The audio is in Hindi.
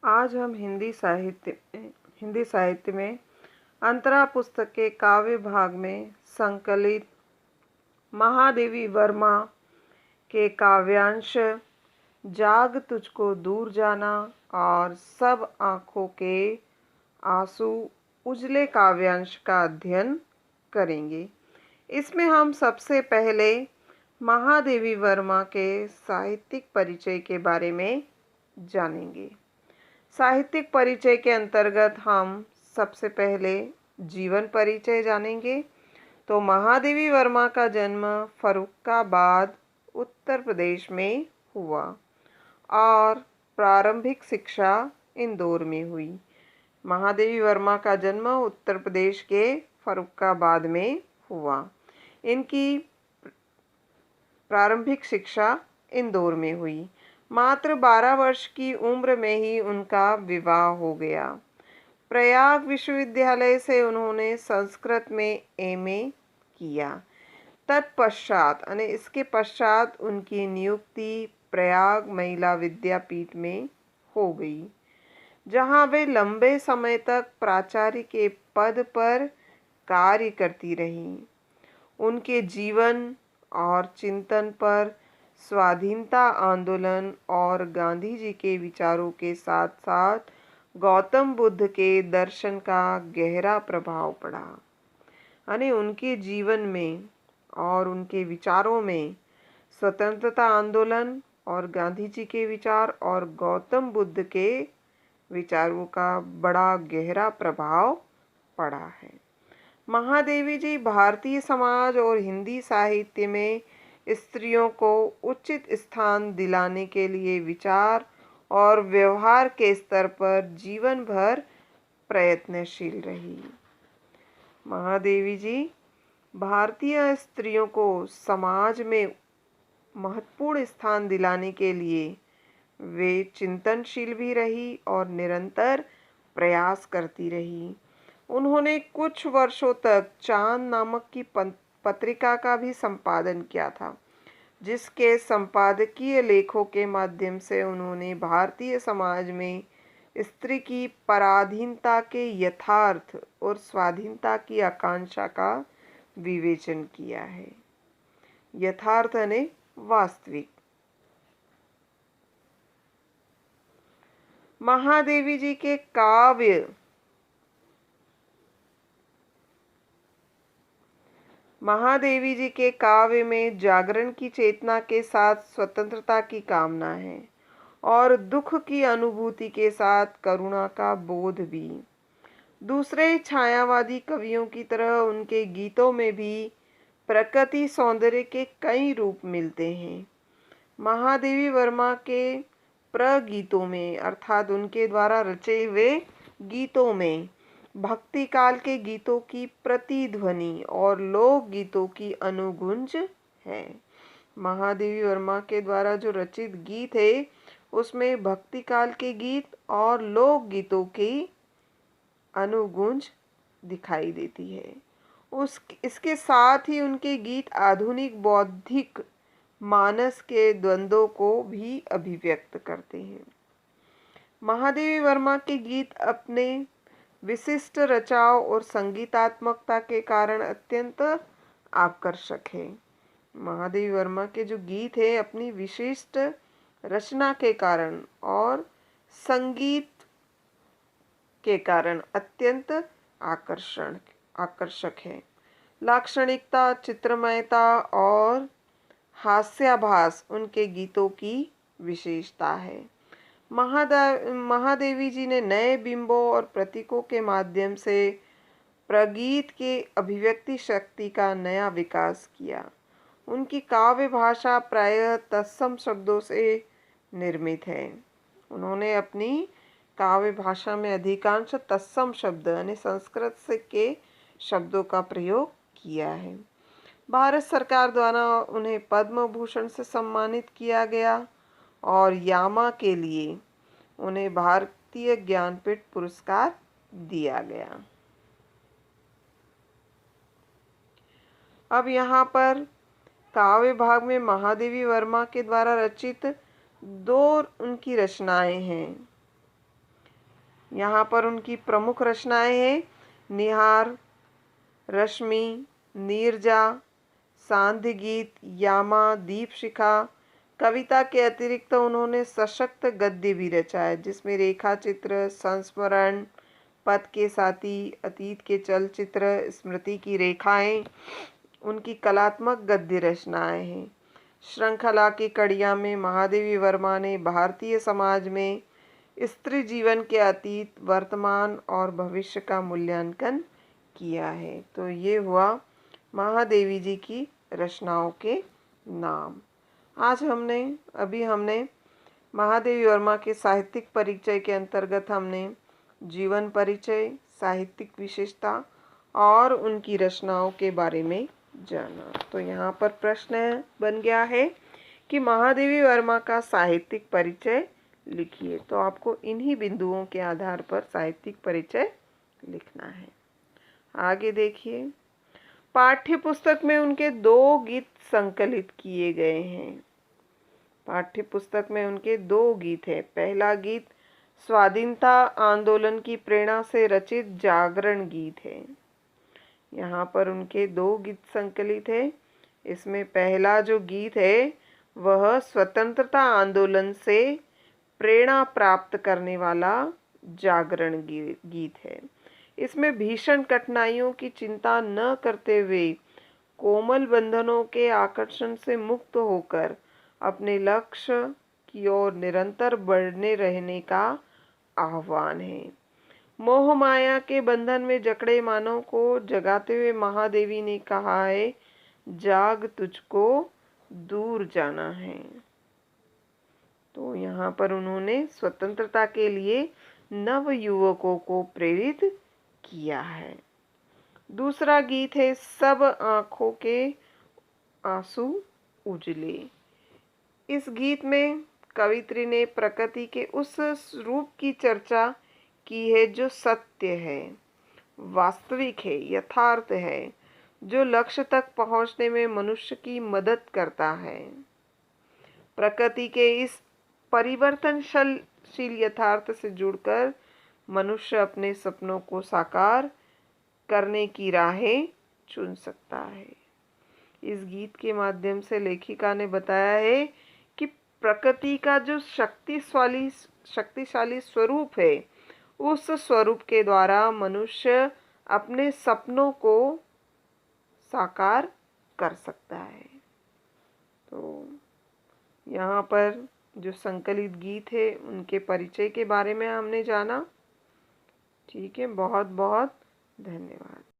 आज हम हिंदी साहित्य में अंतरा पुस्तक के काव्य भाग में संकलित महादेवी वर्मा के काव्यांश जाग तुझको दूर जाना और सब आँखों के आंसू उजले काव्यांश का अध्ययन करेंगे। इसमें हम सबसे पहले महादेवी वर्मा के साहित्यिक परिचय के बारे में जानेंगे। साहित्यिक परिचय के अंतर्गत हम सबसे पहले जीवन परिचय जानेंगे। तो महादेवी वर्मा का जन्म फर्रुखाबाद उत्तर प्रदेश में हुआ और प्रारंभिक शिक्षा इंदौर में हुई। महादेवी वर्मा का जन्म उत्तर प्रदेश के फर्रुखाबाद में हुआ। इनकी प्रारंभिक शिक्षा इंदौर में हुई। मात्र 12 वर्ष की उम्र में ही उनका विवाह हो गया। प्रयाग विश्वविद्यालय से उन्होंने संस्कृत में एमए किया। तत्पश्चात इसके पश्चात उनकी नियुक्ति प्रयाग महिला विद्यापीठ में हो गई, जहां वे लंबे समय तक प्राचार्य के पद पर कार्य करती रहीं। उनके जीवन और चिंतन पर स्वाधीनता आंदोलन और गांधी जी के विचारों के साथ साथ गौतम बुद्ध के दर्शन का गहरा प्रभाव पड़ा। उनके जीवन में और उनके विचारों में स्वतंत्रता आंदोलन और गांधी जी के विचार और गौतम बुद्ध के विचारों का बड़ा गहरा प्रभाव पड़ा है। महादेवी जी भारतीय समाज और हिंदी साहित्य में स्त्रियों को उचित स्थान दिलाने के लिए विचार और व्यवहार के स्तर पर जीवन भर प्रयत्नशील रही। महादेवी जी भारतीय स्त्रियों को समाज में महत्वपूर्ण स्थान दिलाने के लिए वे चिंतनशील भी रही और निरंतर प्रयास करती रही। उन्होंने कुछ वर्षों तक चांद नामक की पत्रिका का भी संपादन किया था, जिसके संपादकीय लेखों के माध्यम से उन्होंने भारतीय समाज में स्त्री की पराधीनता के यथार्थ और स्वाधीनता की आकांक्षा का विवेचन किया है। यथार्थ यानी वास्तविक। महादेवी जी के काव्य महादेवी जी के काव्य में जागरण की चेतना के साथ स्वतंत्रता की कामना है और दुख की अनुभूति के साथ करुणा का बोध भी। दूसरे छायावादी कवियों की तरह उनके गीतों में भी प्रकृति सौंदर्य के कई रूप मिलते हैं। महादेवी वर्मा के प्रगीतों में अर्थात उनके द्वारा रचे हुए गीतों में भक्ति काल के गीतों की प्रतिध्वनि और लोक गीतों की अनुगुंज है। महादेवी वर्मा के द्वारा जो रचित गीत है उसमें भक्ति काल के गीत और लोक गीतों की अनुगुंज दिखाई देती है। इसके साथ ही उनके गीत आधुनिक बौद्धिक मानस के द्वंद्वों को भी अभिव्यक्त करते हैं। महादेवी वर्मा के गीत अपने विशिष्ट रचाव और संगीतात्मकता के कारण अत्यंत आकर्षक है। महादेवी वर्मा के जो गीत है अपनी विशिष्ट रचना के कारण और संगीत के कारण अत्यंत आकर्षक है। लाक्षणिकता, चित्रमयता और हास्याभास उनके गीतों की विशेषता है। महादेवी जी ने नए बिंबों और प्रतीकों के माध्यम से प्रगीत के अभिव्यक्ति शक्ति का नया विकास किया। उनकी काव्य भाषा प्रायः तत्सम शब्दों से निर्मित है। उन्होंने अपनी काव्य भाषा में अधिकांश तत्सम शब्द यानी संस्कृत से के शब्दों का प्रयोग किया है। भारत सरकार द्वारा उन्हें पद्म भूषण से सम्मानित किया गया और यामा के लिए उन्हें भारतीय ज्ञानपीठ पुरस्कार दिया गया। अब यहाँ पर काव्य भाग में महादेवी वर्मा के द्वारा रचित दो उनकी रचनाएं हैं। यहाँ पर उनकी प्रमुख रचनाएं हैं निहार, रश्मि, नीरजा, सांध्य गीत, यामा, दीपशिखा। कविता के अतिरिक्त उन्होंने सशक्त गद्य भी रचा है, जिसमें रेखा चित्र, संस्मरण, पथ के साथी, अतीत के चलचित्र, स्मृति की रेखाएं उनकी कलात्मक गद्य रचनाएं हैं। श्रृंखला की कड़िया में महादेवी वर्मा ने भारतीय समाज में स्त्री जीवन के अतीत, वर्तमान और भविष्य का मूल्यांकन किया है। तो ये हुआ महादेवी जी की रचनाओं के नाम। आज हमने महादेवी वर्मा के साहित्यिक परिचय के अंतर्गत हमने जीवन परिचय, साहित्यिक विशेषता और उनकी रचनाओं के बारे में जाना। तो यहाँ पर प्रश्न बन गया है कि महादेवी वर्मा का साहित्यिक परिचय लिखिए। तो आपको इन्हीं बिंदुओं के आधार पर साहित्यिक परिचय लिखना है। आगे देखिए, पाठ्य पुस्तक में उनके 2 गीत संकलित किए गए हैं। पाठ्य पुस्तक में उनके 2 गीत हैं। पहला गीत स्वाधीनता आंदोलन की प्रेरणा से रचित जागरण गीत है। यहाँ पर उनके 2 गीत संकलित है। इसमें पहला जो गीत है वह स्वतंत्रता आंदोलन से प्रेरणा प्राप्त करने वाला जागरण गीत है। इसमें भीषण कठिनाइयों की चिंता न करते हुए कोमल बंधनों के आकर्षण से मुक्त होकर अपने लक्ष्य की ओर निरंतर बढ़ने रहने का आह्वान है। मोह माया के बंधन में जकड़े मानव को जगाते हुए महादेवी ने कहा है, जाग तुझको दूर जाना है। तो यहाँ पर उन्होंने स्वतंत्रता के लिए नव युवकों को प्रेरित किया है। दूसरा गीत है सब आंखों के आंसू उजले। इस गीत में कवित्री ने प्रकृति के उस रूप की चर्चा की है जो सत्य है, वास्तविक है, यथार्थ है, जो लक्ष्य तक पहुंचने में मनुष्य की मदद करता है। प्रकृति के इस परिवर्तनशील यथार्थ से जुड़कर मनुष्य अपने सपनों को साकार करने की राहें चुन सकता है। इस गीत के माध्यम से लेखिका ने बताया है कि प्रकृति का जो शक्तिशाली स्वरूप है, उस स्वरूप के द्वारा मनुष्य अपने सपनों को साकार कर सकता है। तो यहाँ पर जो संकलित गीत है उनके परिचय के बारे में हमने जाना। ठीक है, बहुत बहुत धन्यवाद।